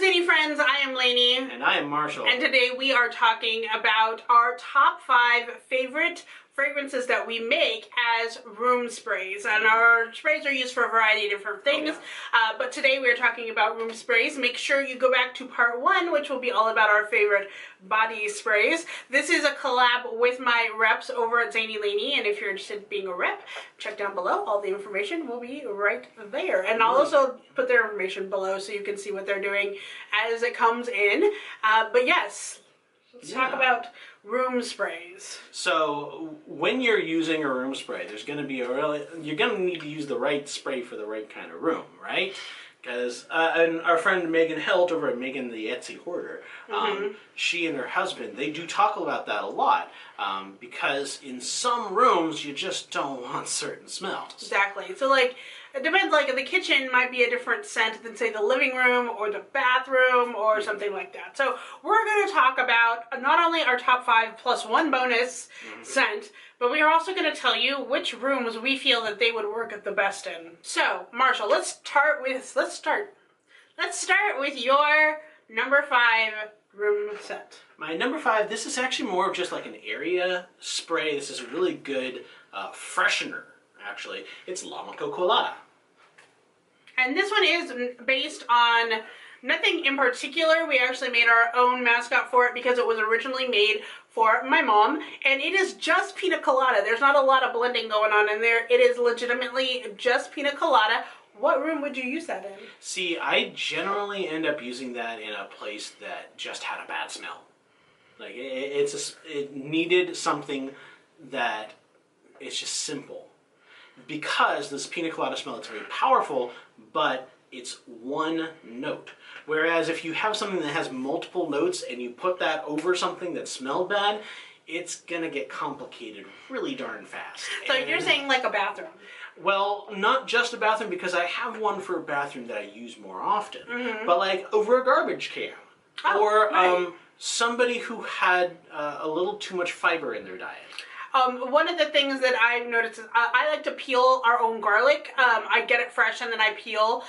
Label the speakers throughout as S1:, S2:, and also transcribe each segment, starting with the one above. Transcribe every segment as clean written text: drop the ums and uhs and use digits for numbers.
S1: Zainey friends, I am Laney.
S2: And I am Marshall.
S1: And today we are talking about our top 5 favorite fragrances that we make as room sprays. And our sprays are used for a variety of different things. But today we are talking about room sprays. Make sure you go back to part 1, which will be all about our favorite body sprays. This is a collab with my reps over at Zainey Laney. And if you're interested in being a rep, check down below. All the information will be right there. And I'll also put their information below so you can see what they're doing as it comes in. But yes, let's talk about room sprays.
S2: So when you're using a room spray, there's going to be you're going to need to use the right spray for the right kind of room, right? Because and our friend Megan Helt over at Megan the Etsy Hoarder, she and her husband, they do talk about that a lot, because in some rooms you just don't want certain smells.
S1: Exactly. So like, it depends, like the kitchen might be a different scent than say the living room or the bathroom or something like that. So we're going to talk about not only our top 5 plus 1 bonus scent, but we are also going to tell you which rooms we feel that they would work the best in. So Marshall, let's start with your number 5 room scent.
S2: My number 5, this is actually more of just like an area spray. This is a really good freshener, actually. It's La Colada.
S1: And this one is based on nothing in particular. We actually made our own mascot for it because it was originally made for my mom. And it is just pina colada. There's not a lot of blending going on in there. It is legitimately just pina colada. What room would you use that in?
S2: See, I generally end up using that in a place that just had a bad smell. Like, it needed something that it's just simple. Because this pina colada smell, it's very powerful, but it's one note. Whereas if you have something that has multiple notes and you put that over something that smelled bad, it's gonna get complicated really darn fast.
S1: So you're saying like a bathroom?
S2: Well, not just a bathroom, because I have one for a bathroom that I use more often. But like over a garbage can. Or somebody who had a little too much fiber in their diet.
S1: One of the things that I've noticed is I like to peel our own garlic. I get it fresh and then I peel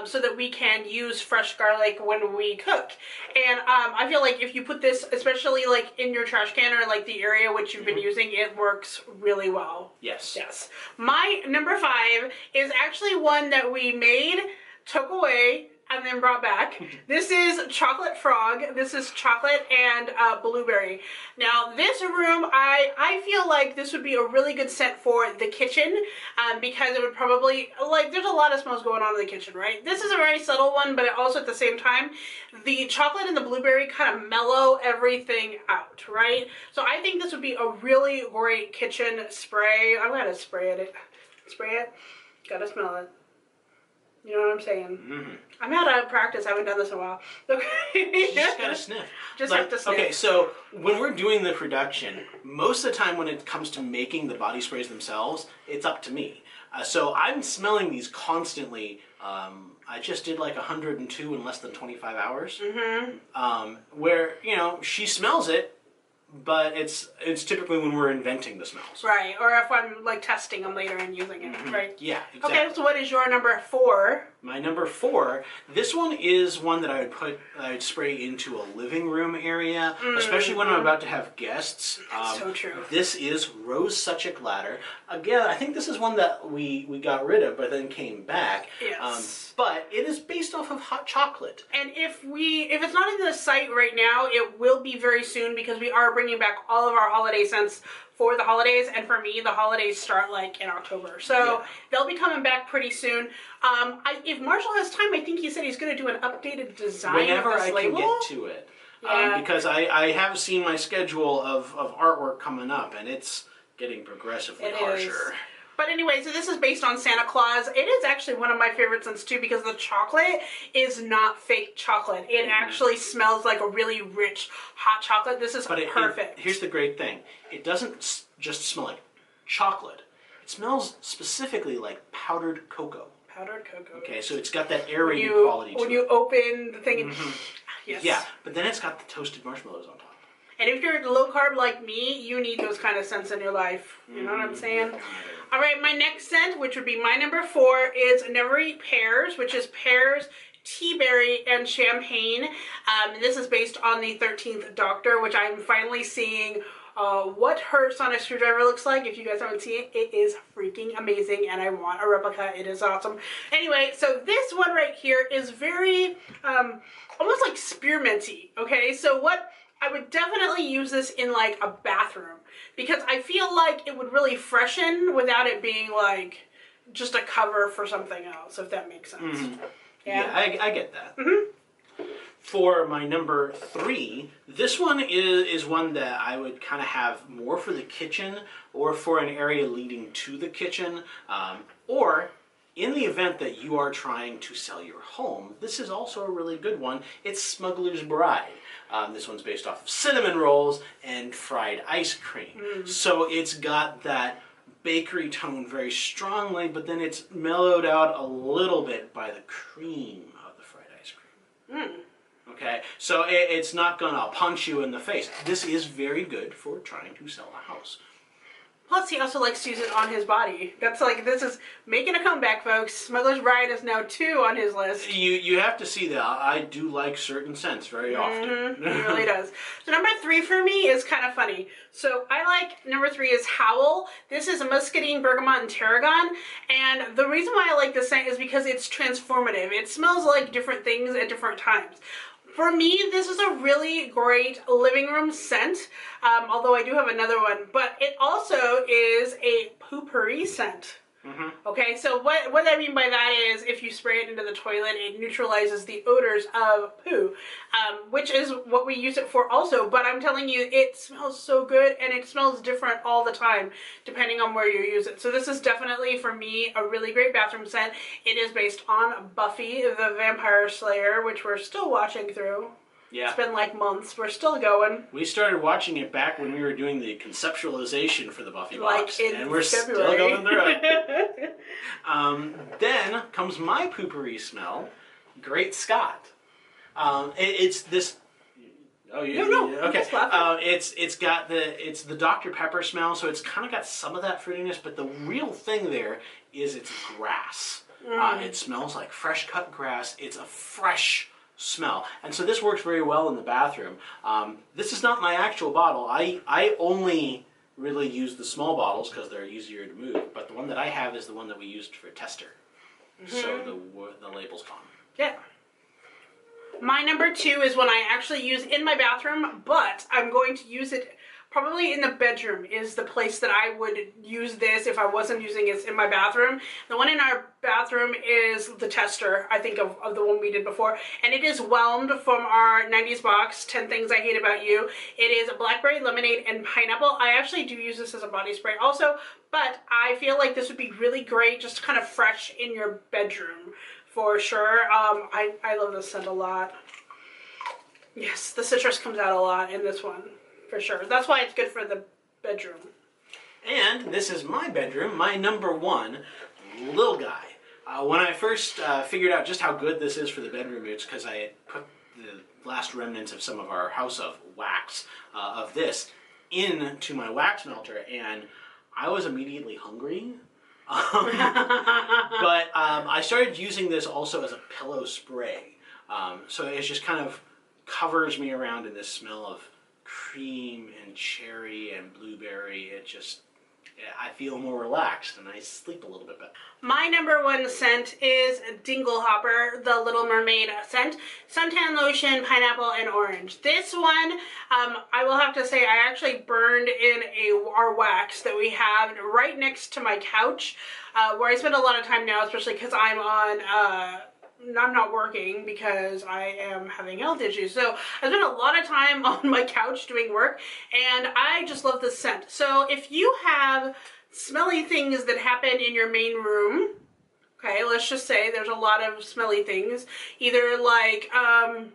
S1: so that we can use fresh garlic when we cook. And I feel like if you put this, especially like in your trash can or like the area which you've been using, it works really well.
S2: Yes.
S1: Yes. My number 5 is actually one that we made, took away, and then brought back. This is Chocolate Frog. This is chocolate and blueberry. Now this room, I feel like this would be a really good scent for the kitchen because it would probably, like, there's a lot of smells going on in the kitchen, right? This is a very subtle one, but also at the same time, the chocolate and the blueberry kind of mellow everything out, right? So I think this would be a really great kitchen spray. I'm gonna spray it. Spray it. Gotta smell it. You know what I'm saying? I'm out of practice. I haven't done this in a while. Okay.
S2: You just gotta sniff.
S1: Just have to sniff.
S2: Okay, so when we're doing the production, most of the time when it comes to making the body sprays themselves, it's up to me. So I'm smelling these constantly. I just did like 102 in less than 25 hours. Where, you know, she smells it, but it's typically when we're inventing the smells. Right,
S1: or if I'm like testing them later and using it, right?
S2: Yeah, exactly.
S1: Okay, so what is your number 4?
S2: My number 4, this one is one that I would spray into a living room area, especially when I'm about to have guests.
S1: So true.
S2: This is Rose Succic Ladder. Again, I think this is one that we got rid of, but then came back.
S1: Yes.
S2: But it is based off of hot chocolate.
S1: And if it's not in the site right now, it will be very soon because we are bringing back all of our holiday scents for the holidays, and for me the holidays start like in October, so they'll be coming back pretty soon. If Marshall has time, I think he said he's going to do an updated design
S2: whenever
S1: of this
S2: I
S1: label.
S2: can get to it. Because I have seen my schedule of artwork coming up, and it's getting progressively harsher.
S1: But anyway, so this is based on Santa Claus. It is actually one of my favorite scents too because the chocolate is not fake chocolate. It actually smells like a really rich hot chocolate. This is perfect.
S2: Here's the great thing. It doesn't just smell like chocolate. It smells specifically like powdered cocoa.
S1: Powdered cocoa.
S2: Okay, so it's got that aerated quality to it.
S1: When you open the thing, yes.
S2: Yeah, but then it's got the toasted marshmallows on top.
S1: And if you're low carb like me, you need those kind of scents in your life. You know what I'm saying? All right, my next scent, which would be my number 4, is Never Eat Pears, which is pears tea berry and champagne. This is based on the 13th Doctor, which I'm finally seeing what her sonic screwdriver looks like. If you guys haven't seen it, it is freaking amazing, and I want a replica. It is awesome. Anyway, so this one right here is very almost like spearminty. Okay, so what I would definitely use this in like a bathroom, because I feel like it would really freshen without it being like just a cover for something else, if that makes sense.
S2: Yeah, I get that. For my number 3, this one is one that I would kind of have more for the kitchen or for an area leading to the kitchen, or in the event that you are trying to sell your home. This is also a really good one. It's Smuggler's Bride. This one's based off of cinnamon rolls and fried ice cream. So it's got that bakery tone very strongly, but then it's mellowed out a little bit by the cream of the fried ice cream. Okay, so it's not gonna punch you in the face. This is very good for trying to sell a house.
S1: Plus, he also likes to use it on his body. That's like, this is making a comeback, folks. Smuggler's Bride is now 2 on his list.
S2: You have to see that. I do like certain scents very often.
S1: He really does. So number 3 for me is kind of funny. So I like, number 3 is Howl. This is a muscadine, bergamot, and tarragon. And the reason why I like this scent is because it's transformative. It smells like different things at different times. For me, this is a really great living room scent, although I do have another one, but it also is a poopery scent. Okay, so what I mean by that is if you spray it into the toilet, it neutralizes the odors of poo, which is what we use it for also, but I'm telling you, it smells so good, and it smells different all the time, depending on where you use it. So this is definitely, for me, a really great bathroom scent. It is based on Buffy the Vampire Slayer, which we're still watching through.
S2: Yeah.
S1: It's been like months. We're still going.
S2: We started watching it back when we were doing the conceptualization for the Buffy box,
S1: and
S2: we're
S1: February.
S2: still going through it. Then comes my poopery smell, Great Scott. It's this. Oh,
S1: No.
S2: Okay. It's the Dr. Pepper smell, so it's kind of got some of that fruitiness, but the real thing there is it's grass. It smells like fresh cut grass. It's a fresh smell, and so this works very well in the bathroom. This is not my actual bottle. I only really use the small bottles because they're easier to move, but the one that I have is the one that we used for tester. So the label's gone.
S1: Yeah. My number 2 is one I actually use in my bathroom, but I'm going to use it probably in the bedroom is the place that I would use this if I wasn't using it in my bathroom. The one in our bathroom is the tester, I think, of the one we did before. And it is whelmed from our 90s box, 10 Things I Hate About You. It is blackberry, lemonade, and pineapple. I actually do use this as a body spray also, but I feel like this would be really great just kind of fresh in your bedroom for sure. I love this scent a lot. Yes, the citrus comes out a lot in this one. For sure. That's why it's good for the bedroom.
S2: And this is my bedroom, my number 1, Little Guy. When I first figured out just how good this is for the bedroom, it's because I had put the last remnants of some of our House of wax of this into my wax melter, and I was immediately hungry. But I started using this also as a pillow spray. So it just kind of covers me around in this smell of cream and cherry and blueberry. I feel more relaxed and I sleep a little bit better.
S1: My number 1 scent is Dinglehopper, the Little Mermaid scent. Suntan lotion, pineapple, and orange. This one, I will have to say, I actually burned in our wax that we have right next to my couch, where I spend a lot of time now, especially because I'm not working because I am having health issues. So I spend a lot of time on my couch doing work, and I just love this scent. So if you have smelly things that happen in your main room, okay, let's just say there's a lot of smelly things, either like, I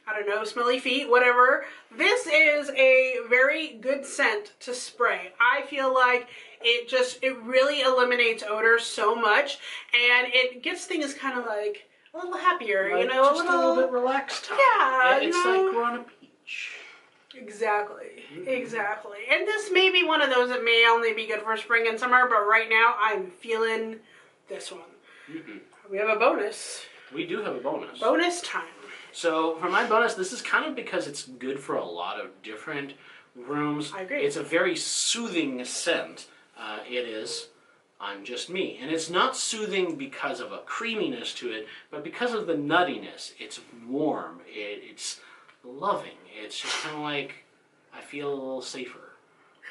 S1: don't know, smelly feet, whatever. This is a very good scent to spray. I feel like it really eliminates odor so much, and it gets things kind of like a little happier,
S2: like,
S1: you know,
S2: just a little bit relaxed time.
S1: Yeah,
S2: it's like we're on a beach.
S1: Exactly, exactly. And this may be one of those that may only be good for spring and summer, but right now I'm feeling this one. We have a bonus.
S2: We do have a bonus.
S1: Bonus time.
S2: So for my bonus, this is kind of because it's good for a lot of different rooms.
S1: I agree.
S2: It's a very soothing scent. It is I'm Just Me. And it's not soothing because of a creaminess to it, but because of the nuttiness. It's warm. It's loving. It's just kind of like, I feel a little safer.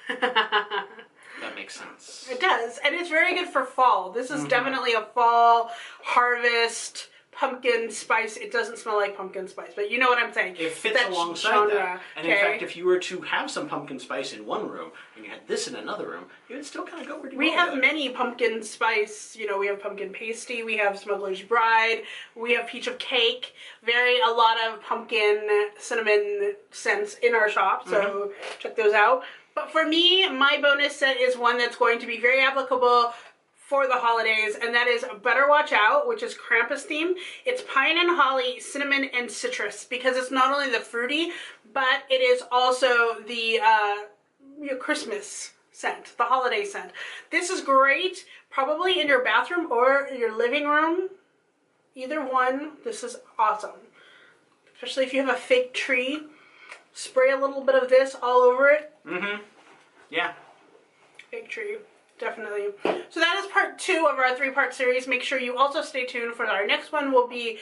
S2: That makes sense.
S1: It does. And it's very good for fall. This is definitely a fall harvest pumpkin spice. It doesn't smell like pumpkin spice, but you know what I'm saying.
S2: It fits
S1: that
S2: alongside
S1: genre,
S2: that. And
S1: okay?
S2: in fact, if you were to have some pumpkin spice in one room and you had this in another room, it would still kind of go pretty well.
S1: We have
S2: together.
S1: many pumpkin spice, you know, we have pumpkin pasty, we have smuggler's bride, we have peach of cake, a lot of pumpkin cinnamon scents in our shop, so check those out. But for me, my bonus set is one that's going to be very applicable for the holidays, and that is Better Watch Out, which is Krampus theme. It's pine and holly, cinnamon, and citrus, because it's not only the fruity, but it is also the Christmas scent, the holiday scent. This is great, probably in your bathroom or your living room. Either one, this is awesome. Especially if you have a fake tree. Spray a little bit of this all over it.
S2: Yeah.
S1: Fake tree. Definitely. So that is part 2 of our 3-part series. Make sure you also stay tuned for our next one. Will be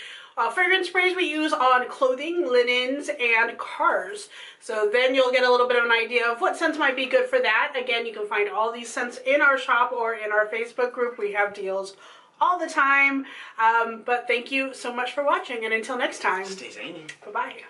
S1: fragrance sprays we use on clothing, linens, and cars. So then you'll get a little bit of an idea of what scents might be good for that. Again, you can find all these scents in our shop or in our Facebook group. We have deals all the time. But thank you so much for watching, and until next time.
S2: Stay zany.
S1: Bye-bye.